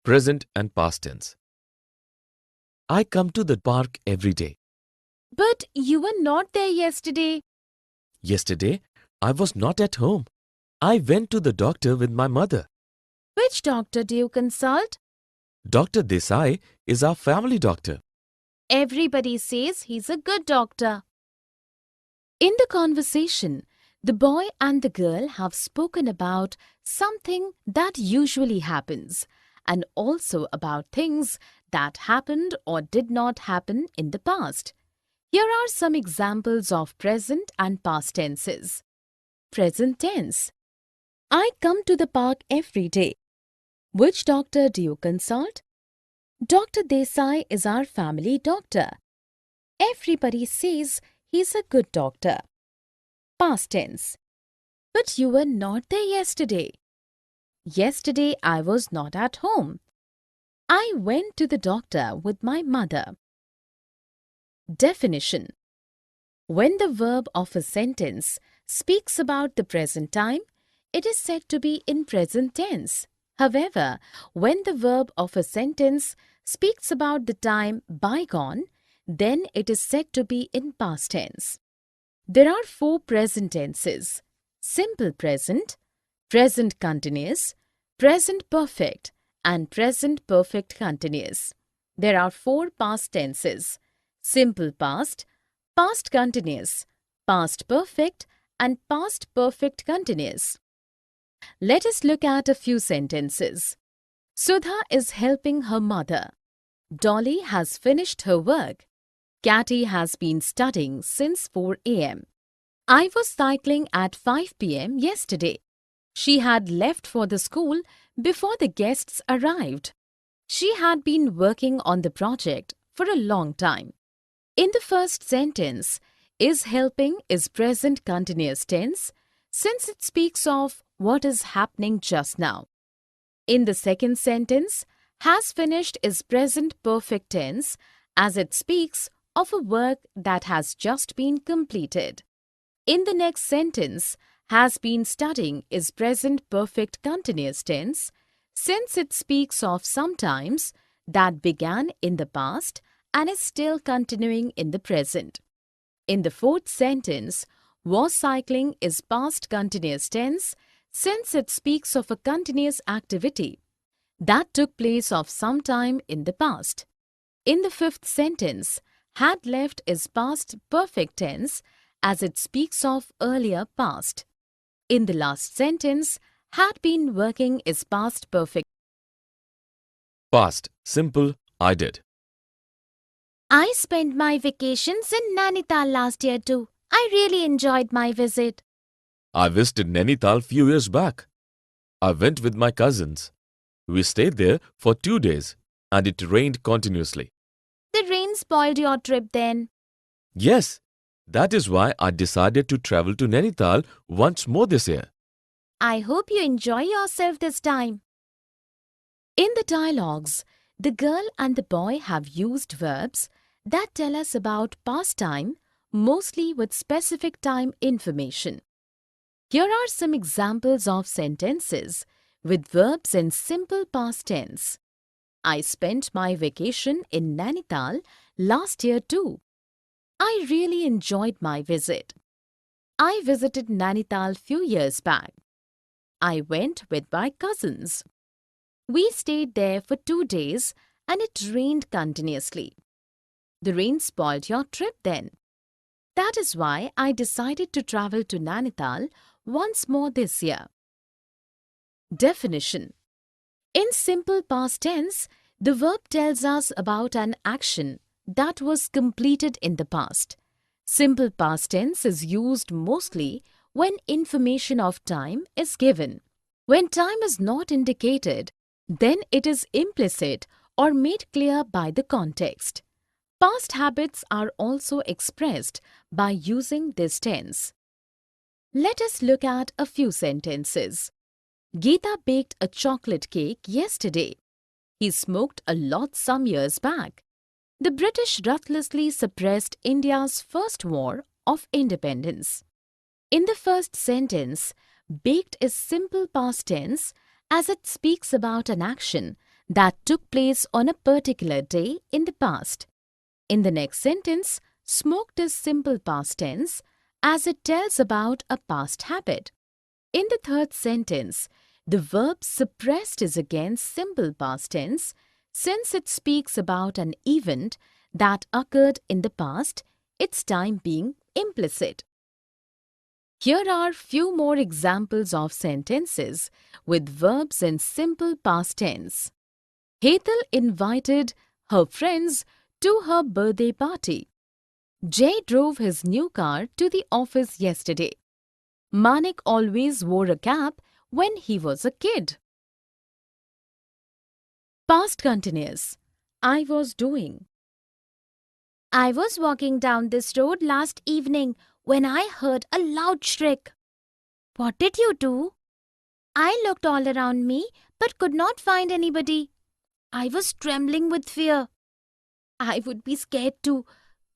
Present and past tense. I come to the park every day. But you were not there yesterday. Yesterday, I was not at home. I went to the doctor with my mother. Which doctor do you consult? Dr. Desai is our family doctor. Everybody says he's a good doctor. In the conversation, the boy and the girl have spoken about something that usually happens and also about things that happened or did not happen in the past. Here are some examples of present and past tenses. Present tense. I come to the park every day. Which doctor do you consult? Dr. Desai is our family doctor. Everybody says he's a good doctor. Past tense. But you were not there yesterday. Yesterday I was not at home. I went to the doctor with my mother. Definition. When the verb of a sentence speaks about the present time, it is said to be in present tense. However, when the verb of a sentence speaks about the time bygone, then it is said to be in past tense. There are 4 present tenses: simple present, present continuous, present perfect, and present perfect continuous. There are 4 past tenses: simple past, past continuous, past perfect, and past perfect continuous. Let us look at a few sentences. Sudha is helping her mother. Dolly has finished her work. Catty has been studying since 4 a.m. I was cycling at 5 p.m. yesterday. She had left for the school before the guests arrived. She had been working on the project for a long time. In the first sentence, is helping is present continuous tense since it speaks of what is happening just now. In the second sentence, has finished is present perfect tense as it speaks of a work that has just been completed. In the next sentence, has been studying is present perfect continuous tense since it speaks of sometimes that began in the past and is still continuing in the present. In the fourth sentence, was cycling is past continuous tense since it speaks of a continuous activity that took place of some time in the past. In the fifth sentence, had left is past perfect tense as it speaks of earlier past. In the last sentence, had been working is past perfect. Past, simple, I did. I spent my vacations in Nainital last year too. I really enjoyed my visit. I visited Nainital few years back. I went with my cousins. We stayed there for 2 days and it rained continuously. The rain spoiled your trip then. Yes, that is why I decided to travel to Nainital once more this year. I hope you enjoy yourself this time. In the dialogues, the girl and the boy have used verbs that tell us about past time, mostly with specific time information. Here are some examples of sentences with verbs in simple past tense. I spent my vacation in Nainital last year too. I really enjoyed my visit. I visited Nainital few years back. I went with my cousins. We stayed there for 2 days and it rained continuously. The rain spoiled your trip then. That is why I decided to travel to Nainital once more this year. Definition. In simple past tense, the verb tells us about an action that was completed in the past. Simple past tense is used mostly when information of time is given. When time is not indicated, then it is implicit or made clear by the context. Past habits are also expressed by using this tense. Let us look at a few sentences. Geeta baked a chocolate cake yesterday. He smoked a lot some years back. The British ruthlessly suppressed India's first war of independence. In the first sentence, baked is simple past tense as it speaks about an action that took place on a particular day in the past. In the next sentence, smoked is simple past tense as it tells about a past habit. In the third sentence, the verb suppressed is again simple past tense since it speaks about an event that occurred in the past, its time being implicit. Here are few more examples of sentences with verbs in simple past tense. Hetal invited her friends to her birthday party. Jay drove his new car to the office yesterday. Manik always wore a cap when he was a kid. Past continuous. I was doing. I was walking down this road last evening when I heard a loud shriek. What did you do? I looked all around me but could not find anybody. I was trembling with fear. I would be scared too,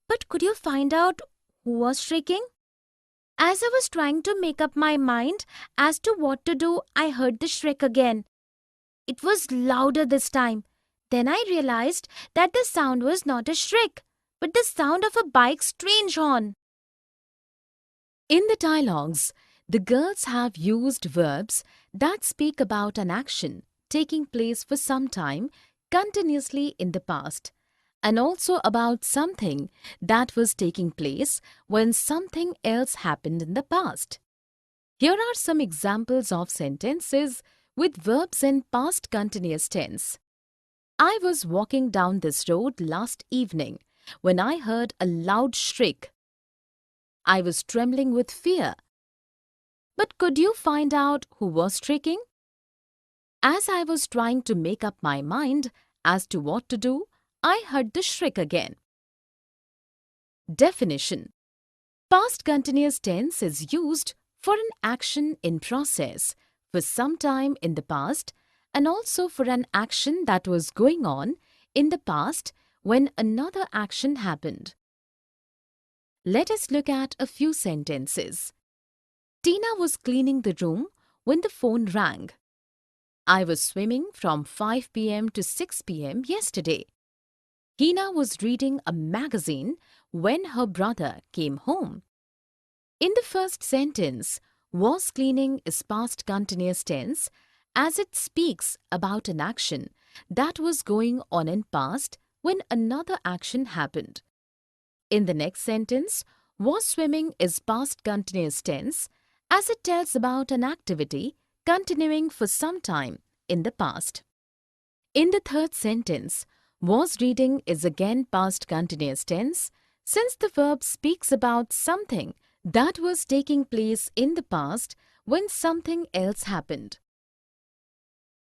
but could you find out who was shrieking? As I was trying to make up my mind as to what to do, I heard the shriek again. It was louder this time. Then I realized that the sound was not a shriek, but the sound of a bike's strange horn. In the dialogues, the girls have used verbs that speak about an action taking place for some time continuously in the past, and also about something that was taking place when something else happened in the past. Here are some examples of sentences with verbs in past continuous tense. I was walking down this road last evening when I heard a loud shriek. I was trembling with fear. But could you find out who was shrieking? As I was trying to make up my mind as to what to do, I heard the shriek again. Definition. Past continuous tense is used for an action in process for some time in the past and also for an action that was going on in the past when another action happened. Let us look at a few sentences. Tina was cleaning the room when the phone rang. I was swimming from 5 p.m. to 6 p.m. yesterday. Hina was reading a magazine when her brother came home. In the first sentence, was cleaning is past continuous tense as it speaks about an action that was going on in past when another action happened. In the next sentence, was swimming is past continuous tense as it tells about an activity continuing for some time in the past. In the third sentence, was reading is again past continuous tense since the verb speaks about something that was taking place in the past when something else happened.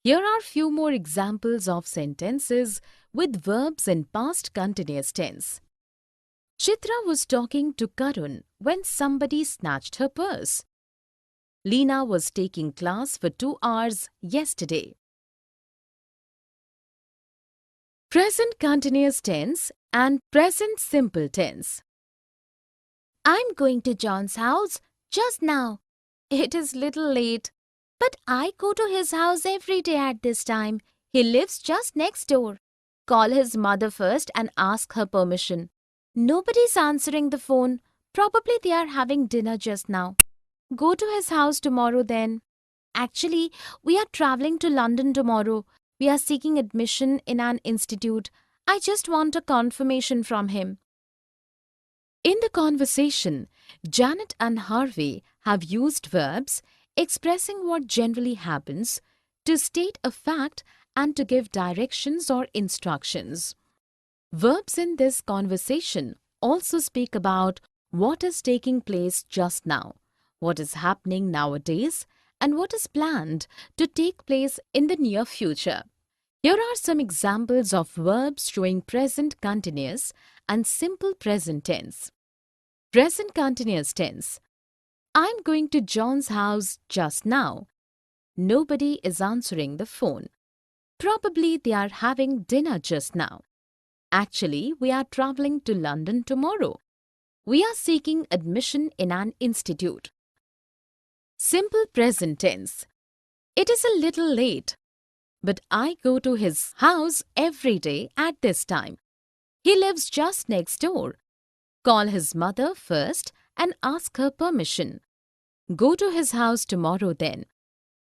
Here are few more examples of sentences with verbs in past continuous tense. Chitra was talking to Karun when somebody snatched her purse. Leena was taking class for 2 hours yesterday. Present continuous tense and present simple tense. I'm going to John's house just now. It is little late, but I go to his house every day at this time. He lives just next door. Call his mother first and ask her permission. Nobody's answering the phone. Probably they are having dinner just now. Go to his house tomorrow then. Actually, we are traveling to London tomorrow. We are seeking admission in an institute. I just want a confirmation from him. In the conversation, Janet and Harvey have used verbs expressing what generally happens to state a fact and to give directions or instructions. Verbs in this conversation also speak about what is taking place just now, what is happening nowadays, and what is planned to take place in the near future. Here are some examples of verbs showing present continuous and simple present tense. Present continuous tense. I'm going to John's house just now. Nobody is answering the phone. Probably they are having dinner just now. Actually, we are traveling to London tomorrow. We are seeking admission in an institute. Simple present tense. It is a little late, but I go to his house every day at this time. He lives just next door. Call his mother first and ask her permission. Go to his house tomorrow then.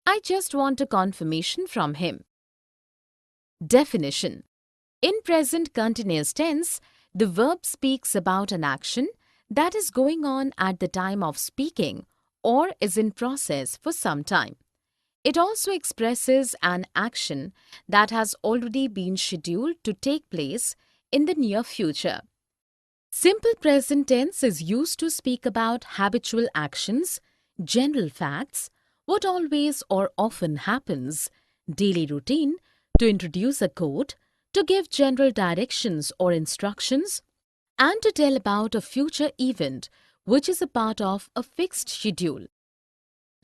I just want a confirmation from him. Definition. In present continuous tense, the verb speaks about an action that is going on at the time of speaking or is in process for some time. It also expresses an action that has already been scheduled to take place in the near future. Simple present tense is used to speak about habitual actions, general facts, what always or often happens, daily routine, to introduce a code, to give general directions or instructions, and to tell about a future event which is a part of a fixed schedule.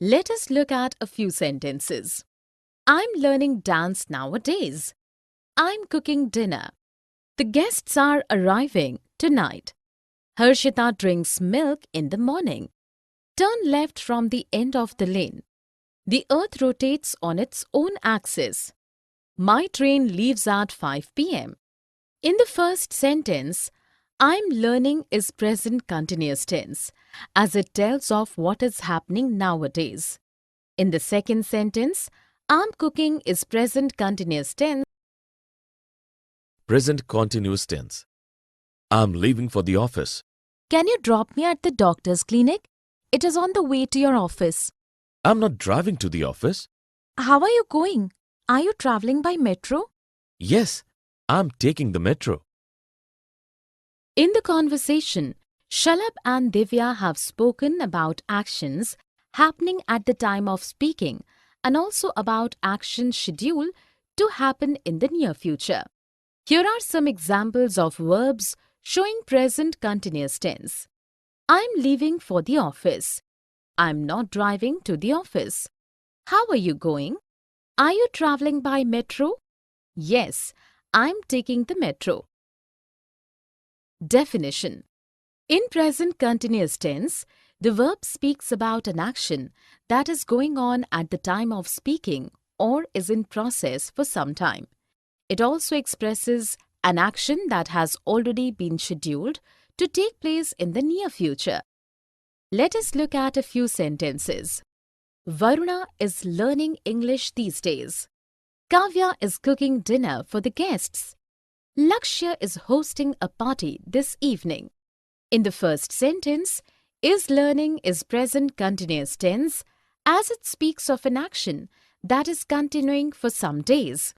Let us look at a few sentences. I'm learning dance nowadays. I'm cooking dinner. The guests are arriving tonight. Harshita drinks milk in the morning. Turn left from the end of the lane. The earth rotates on its own axis. My train leaves at 5 p.m. In the first sentence, I'm learning is present continuous tense, as it tells of what is happening nowadays. In the second sentence, I'm cooking is present continuous tense. Present continuous tense. I'm leaving for the office. Can you drop me at the doctor's clinic? It is on the way to your office. I'm not driving to the office. How are you going? Are you traveling by metro? Yes, I'm taking the metro. In the conversation, Shalabh and Divya have spoken about actions happening at the time of speaking and also about actions scheduled to happen in the near future. Here are some examples of verbs showing present continuous tense. I'm leaving for the office. I'm not driving to the office. How are you going? Are you traveling by metro? Yes, I'm taking the metro. Definition. In present continuous tense, the verb speaks about an action that is going on at the time of speaking or is in process for some time. It also expresses an action that has already been scheduled to take place in the near future. Let us look at a few sentences. Varuna is learning English these days. Kavya is cooking dinner for the guests. Lakshya is hosting a party this evening. In the first sentence, is learning is present continuous tense as it speaks of an action that is continuing for some days.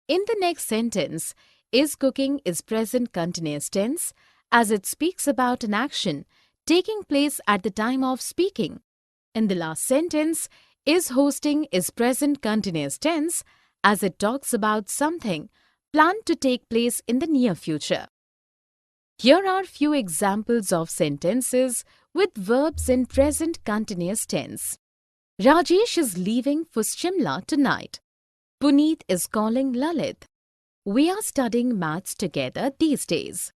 In the next sentence, is cooking is present continuous tense as it speaks about an action taking place at the time of speaking. In the last sentence, is hosting is present continuous tense as it talks about something planned to take place in the near future. Here are few examples of sentences with verbs in present continuous tense. Rajesh is leaving for Shimla tonight. Puneet is calling Lalit. We are studying maths together these days.